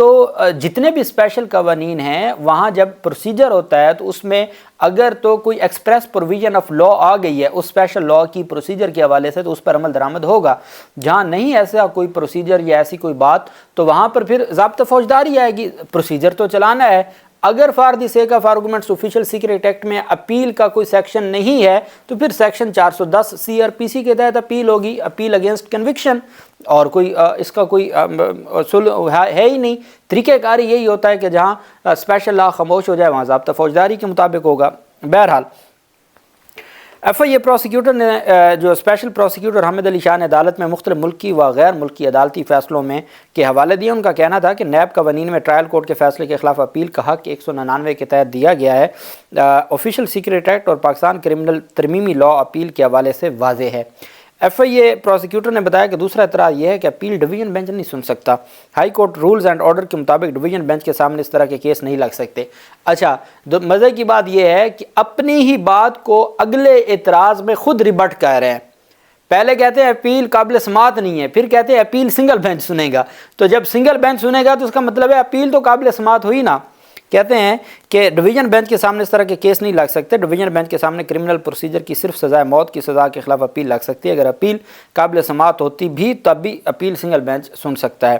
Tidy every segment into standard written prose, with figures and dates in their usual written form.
تو جتنے بھی اسپیشل قوانین ہیں وہاں جب پروسیجر ہوتا ہے تو اس میں اگر تو کوئی ایکسپریس پروویژن آف لا آ گئی ہے اس اسپیشل لا کی پروسیجر کے حوالے سے تو اس پر عمل درآمد ہوگا. جہاں نہیں ایسا کوئی پروسیجر یا ایسی کوئی بات تو وہاں پر پھر ضابطہ فوجداری آئے گی. پروسیجر تو چلانا ہے. اگر for the sake of arguments official secret act میں اپیل کا کوئی سیکشن نہیں ہے تو پھر سیکشن 410 CRPC کے تحت اپیل ہوگی, اپیل اگینسٹ کنوکشن. اور کوئی اس کا کوئی ہے ہی نہیں. طریقہ کار یہی ہوتا ہے کہ جہاں اسپیشل لا خاموش ہو جائے وہاں ضابطہ فوجداری کے مطابق ہوگا. بہرحال FIA پروسیکیوٹر نے جو اسپیشل پروسیکیوٹر حامد علی شاہ نے عدالت میں مختلف ملکی و غیر ملکی عدالتی فیصلوں میں کے حوالے دیا. ان کا کہنا تھا کہ نیب قوانین میں ٹرائل کورٹ کے فیصلے کے خلاف اپیل کا حق 199 کے تحت دیا گیا ہے. آفیشیل سیکریٹ ایکٹ اور پاکستان کرمنل ترمیمی لا اپیل کے حوالے سے واضح ہے. FIA پروسیکیوٹر نے بتایا کہ دوسرا اعتراض یہ ہے کہ اپیل ڈویژن بینچ نہیں سن سکتا. High Court rules and order کے مطابق ڈویژن بینچ کے سامنے اس طرح کے کیس نہیں لگ سکتے. اچھا, مزے کی بات یہ ہے کہ اپنی ہی بات کو اگلے اعتراض میں خود ریبٹ کر رہے ہیں. پہلے کہتے ہیں اپیل قابل سماعت نہیں ہے, پھر کہتے ہیں اپیل سنگل بینچ سنے گا. تو جب سنگل بینچ سنے گا تو اس کا مطلب ہے اپیل تو قابل سماعت ہوئی نا. کہتے ہیں کہ ڈویژن بینچ کے سامنے اس طرح کے کیس نہیں لگ سکتے. ڈویژن بینچ کے سامنے کرمنل پروسیجر کی صرف سزائے موت کی سزا کے خلاف اپیل لگ سکتی ہے. اگر اپیل قابل سماعت ہوتی بھی تب بھی اپیل سنگل بینچ سن سکتا ہے.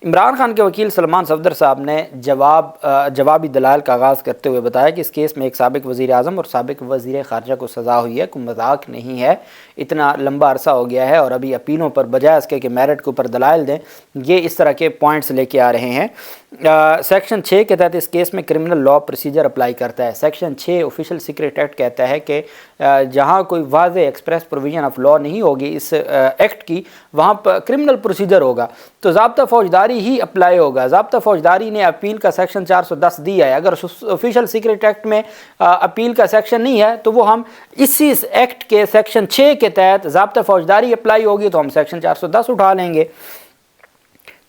عمران خان کے وکیل سلمان صفدر صاحب نے جوابی دلائل کا آغاز کرتے ہوئے بتایا کہ اس کیس میں ایک سابق وزیر اعظم اور سابق وزیر خارجہ کو سزا ہوئی ہے. کوئی مذاق نہیں ہے. اتنا لمبا عرصہ ہو گیا ہے اور ابھی اپیلوں پر بجائے اس کے کہ میرٹ کے اوپر دلائل دیں یہ اس طرح کے پوائنٹس لے کے آ رہے ہیں. سیکشن 6 کے تحت اس کیس میں کرمنل لا پروسیجر اپلائی کرتا ہے. سیکشن 6 آفیشیل سیکریٹ ایکٹ کہتا ہے کہ جہاں کوئی واضح ایکسپریس پروویژن آف لا نہیں ہوگی اس ایکٹ کی وہاں پر کرمنل پروسیجر ہوگا تو ضابطہ فوجداری ہی اپلائی ہوگا. ضابطہ فوجداری نے اپیل کا سیکشن 410 دیا ہے. اگر آفیشیل سیکریٹ ایکٹ میں اپیل کا سیکشن نہیں ہے تو وہ ہم اسی ایکٹ کے سیکشن 6 کے تحت ضابطہ فوجداری اپلائی ہوگی تو ہم سیکشن 410 اٹھا لیں گے.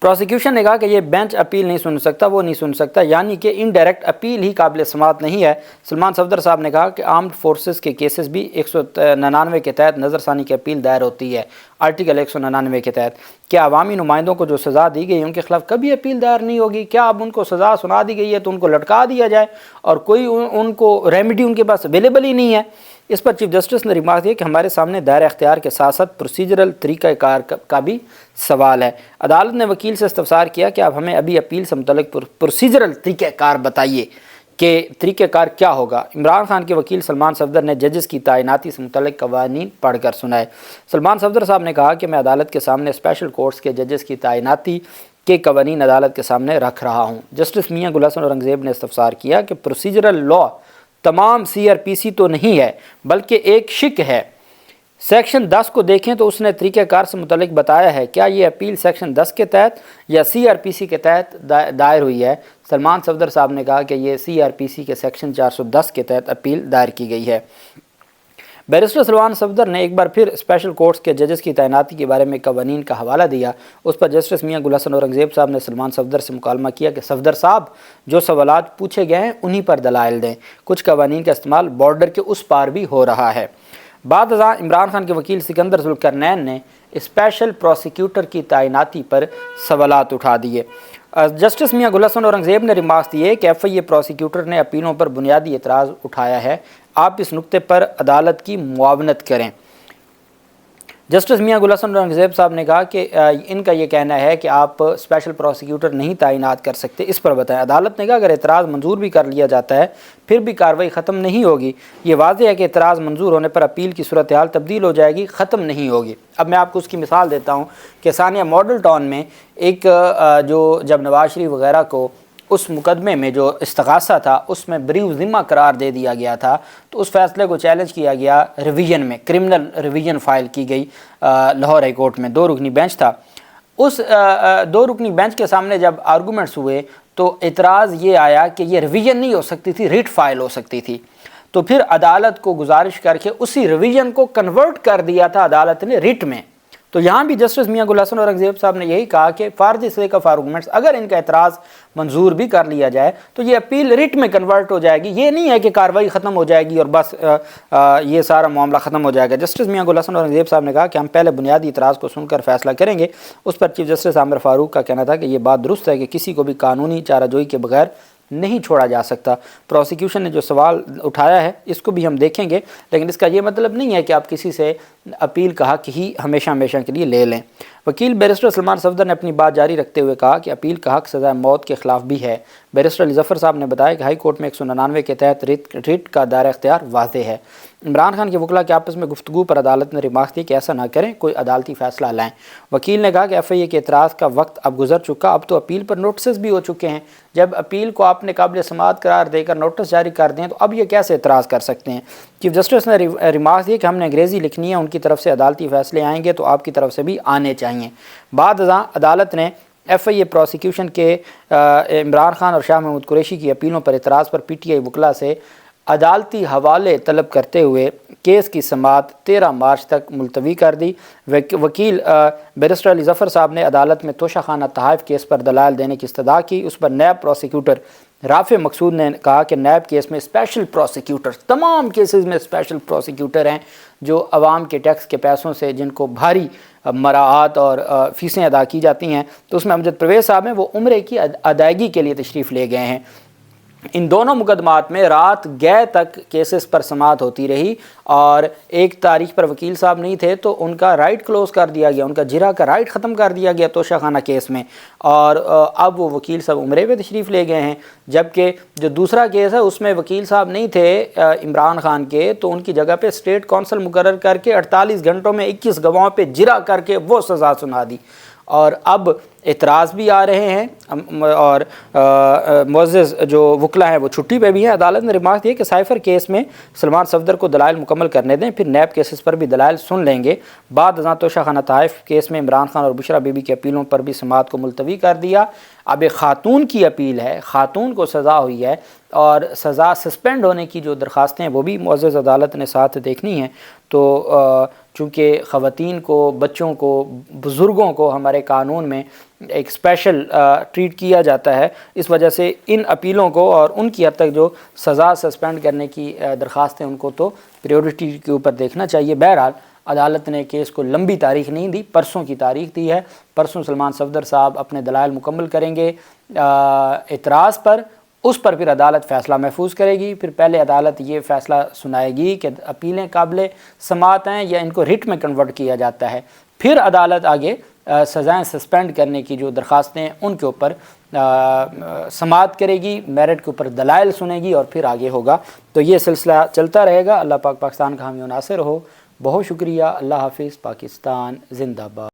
پروسیکیوشن نے کہا کہ یہ بینچ اپیل نہیں سن سکتا, وہ نہیں سن سکتا, یعنی کہ انڈائریکٹ اپیل ہی قابل سماعت نہیں ہے. سلمان صفدر صاحب نے کہا کہ آرمڈ فورسز کے کیسز بھی 199 کے تحت نظر ثانی کی اپیل دائر ہوتی ہے. آرٹیکل 199 کے تحت کیا عوامی نمائندوں کو جو سزا دی گئی ان کے خلاف کبھی اپیل دائر نہیں ہوگی؟ کیا اب ان کو سزا سنا دی گئی ہے تو ان کو لٹکا دیا جائے اور کوئی ان کو ریمیڈی ان کے پاس اویلیبل ہی نہیں ہے؟ اس پر چیف جسٹس نے ریمارک دیا کہ ہمارے سامنے دائرہ اختیار کے ساتھ ساتھ پروسیجرل طریقہ کار کا بھی سوال ہے. عدالت نے وکیل سے استفسار کیا کہ آپ ہمیں ابھی اپیل سے متعلق پروسیجرل طریقہ کار بتائیے کہ طریقہ کار کیا ہوگا. عمران خان کے وکیل سلمان صفدر نے ججز کی تعیناتی سے متعلق قوانین پڑھ کر سنائے. سلمان صفدر صاحب نے کہا کہ میں عدالت کے سامنے اسپیشل کورٹس کے ججز کی تعیناتی کے قوانین عدالت کے سامنے رکھ رہا ہوں. جسٹس میاں گل حسن اورنگزیب نے استفسار کیا کہ پروسیجرل لا تمام CRPC تو نہیں ہے بلکہ ایک شک ہے. سیکشن 10 کو دیکھیں تو اس نے طریقہ کار سے متعلق بتایا ہے. کیا یہ اپیل سیکشن 10 کے تحت یا CRPC کے تحت دائر ہوئی ہے؟ سلمان صفدر صاحب نے کہا کہ یہ CRPC کے سیکشن 410 کے تحت اپیل دائر کی گئی ہے. بیرسٹر سلمان صفدر نے ایک بار پھر اسپیشل کورٹس کے ججز کی تعیناتی کے بارے میں قوانین کا حوالہ دیا. اس پر جسٹس میاں گل حسن اورنگزیب صاحب نے سلمان صفدر سے مکالمہ کیا کہ صفدر صاحب جو سوالات پوچھے گئے ہیں انہی پر دلائل دیں. کچھ قوانین کا استعمال بارڈر کے اس پار بھی ہو رہا ہے. بعد ازاں عمران خان کے وکیل سکندر ذوالقرنین نے اسپیشل پروسیکیوٹر کی تعیناتی پر سوالات اٹھا دیے. جسٹس میاں گل حسن اورنگزیب نے ریمارکس دیے کہ FIA پروسیکیوٹر نے اپیلوں پر بنیادی اعتراض اٹھایا ہے. آپ اس نقطے پر عدالت کی معاونت کریں. جسٹس میاں گل حسن اورنگزیب صاحب نے کہا کہ ان کا یہ کہنا ہے کہ آپ اسپیشل پروسیکیوٹر نہیں تعینات کر سکتے, اس پر بتائیں. عدالت نے کہا اگر اعتراض منظور بھی کر لیا جاتا ہے پھر بھی کارروائی ختم نہیں ہوگی. یہ واضح ہے کہ اعتراض منظور ہونے پر اپیل کی صورتحال تبدیل ہو جائے گی, ختم نہیں ہوگی. اب میں آپ کو اس کی مثال دیتا ہوں کہ ثانیہ ماڈل ٹاؤن میں ایک جب نواز شریف وغیرہ کو اس مقدمے میں جو استغاثہ تھا اس میں بریو ذمہ قرار دے دیا گیا تھا تو اس فیصلے کو چیلنج کیا گیا ریویژن میں, کرمنل ریویژن فائل کی گئی لاہور ہائی کورٹ میں. 2 رکنی بینچ تھا. اس 2 رکنی بینچ کے سامنے جب آرگومنٹس ہوئے تو اعتراض یہ آیا کہ یہ ریویژن نہیں ہو سکتی تھی, ریٹ فائل ہو سکتی تھی. تو پھر عدالت کو گزارش کر کے اسی ریویژن کو کنورٹ کر دیا تھا عدالت نے ریٹ میں. تو یہاں بھی جسٹس میاں گل حسن اورنگزیب صاحب نے یہی کہا کہ for the sake of arguments اگر ان کا اعتراض منظور بھی کر لیا جائے تو یہ اپیل ریٹ میں کنورٹ ہو جائے گی. یہ نہیں ہے کہ کارروائی ختم ہو جائے گی اور بس یہ سارا معاملہ ختم ہو جائے گا. جسٹس میاں گل حسن اورنگزیب صاحب نے کہا کہ ہم پہلے بنیادی اعتراض کو سن کر فیصلہ کریں گے. اس پر چیف جسٹس عامر فاروق کا کہنا تھا کہ یہ بات درست ہے کہ کسی کو بھی قانونی چارہ جوئی کے بغیر نہیں چھوڑا جا سکتا. پروسیکیوشن نے جو سوال اٹھایا ہے اس کو بھی ہم دیکھیں گے، لیکن اس کا یہ مطلب نہیں ہے کہ آپ کسی سے اپیل کا حق ہی ہمیشہ کے لیے لے لیں. وکیل بیرسٹر سلمان صفدر نے اپنی بات جاری رکھتے ہوئے کہا کہ اپیل کا حق سزائے موت کے خلاف بھی ہے. بیرسٹر علی ظفر صاحب نے بتایا کہ ہائی کورٹ میں 199 کے تحت ریٹ کا دائرہ اختیار واضح ہے. عمران خان کے وکلاء کے آپس میں گفتگو پر عدالت نے ریمارک دی کہ ایسا نہ کریں، کوئی عدالتی فیصلہ لائیں. وکیل نے کہا کہ ایف آئی اے کے اعتراض کا وقت اب گزر چکا، اب تو اپیل پر نوٹسز بھی ہو چکے ہیں. جب اپیل کو آپ نے قابل سماعت قرار دے کر نوٹس جاری کر دیں تو اب یہ کیسے اعتراض کر سکتے ہیں. چیف جسٹس نے ریمارک دی کہ ہم نے انگریزی لکھنی ہے، ان کی طرف سے عدالتی فیصلے آئیں گے تو آپ کی طرف سے بھی آنے چاہیے. بعد ازاں عدالت نے ایف آئی اے پروسیکیوشن کے عمران خان اور شاہ محمود قریشی کی اپیلوں پر اعتراض پر پی ٹی آئی وکلاء سے عدالتی حوالے طلب کرتے ہوئے کیس کی سماعت 13 مارچ تک ملتوی کر دی. وکیل بیرسٹر علی ظفر صاحب نے عدالت میں توشہ خانہ تحائف کیس پر دلائل دینے کی استدعا کی. اس پر نیب پروسیکیوٹر رافع مقصود نے کہا کہ نیب کیس میں اسپیشل پروسیکیوٹر، تمام کیسز میں اسپیشل پروسیکیوٹر ہیں جو عوام کے ٹیکس کے پیسوں سے جن کو بھاری مراعات اور فیسیں ادا کی جاتی ہیں، تو اس میں امجد پرویز صاحب ہیں، وہ عمرے کی ادائیگی کے لیے تشریف لے گئے ہیں. ان دونوں مقدمات میں رات گئے تک کیسز پر سماعت ہوتی رہی اور ایک تاریخ پر وکیل صاحب نہیں تھے تو ان کا رائٹ کلوز کر دیا گیا، ان کا جرا کا رائٹ ختم کر دیا گیا توشہ خانہ کیس میں، اور اب وہ وکیل صاحب عمرے پہ تشریف لے گئے ہیں. جبکہ جو دوسرا کیس ہے اس میں وکیل صاحب نہیں تھے عمران خان کے، تو ان کی جگہ پہ اسٹیٹ کونسل مقرر کر کے 48 گھنٹوں میں 21 گواہوں پہ جرا کر کے وہ سزا سنا دی. اور اب اعتراض بھی آ رہے ہیں اور معزز جو وکلا ہیں وہ چھٹی پہ بھی ہیں. عدالت نے ریمارک دی کہ سائفر کیس میں سلمان صفدر کو دلائل مکمل کرنے دیں، پھر نیب کیسز پر بھی دلائل سن لیں گے. بعد ازاں توشہ خانہ تحائف کیس میں عمران خان اور بشرا بی بی کی اپیلوں پر بھی سماعت کو ملتوی کر دیا. اب ایک خاتون کی اپیل ہے، خاتون کو سزا ہوئی ہے اور سزا سسپینڈ ہونے کی جو درخواستیں ہیں وہ بھی معزز عدالت نے ساتھ دیکھنی ہیں. تو چونکہ خواتین کو، بچوں کو، بزرگوں کو ہمارے قانون میں ایک اسپیشل ٹریٹ کیا جاتا ہے، اس وجہ سے ان اپیلوں کو اور ان کی حد تک جو سزا سسپینڈ کرنے کی درخواستیں ان کو تو پریورٹی کے اوپر دیکھنا چاہیے. بہرحال عدالت نے کیس کو لمبی تاریخ نہیں دی، پرسوں کی تاریخ دی ہے. پرسوں سلمان صفدر صاحب اپنے دلائل مکمل کریں گے اعتراض پر، اس پر پھر عدالت فیصلہ محفوظ کرے گی. پھر پہلے عدالت یہ فیصلہ سنائے گی کہ اپیلیں قابل سماعت ہیں یا ان کو ریٹ میں کنورٹ کیا جاتا ہے. پھر عدالت آگے سزائیں سسپینڈ کرنے کی جو درخواستیں ہیں ان کے اوپر سماعت کرے گی، میرٹ کے اوپر دلائل سنے گی اور پھر آگے ہوگا. تو یہ سلسلہ چلتا رہے گا. اللہ پاک پاکستان کا حامی و ناصر ہو. بہت شکریہ. اللہ حافظ. پاکستان زندہ باد.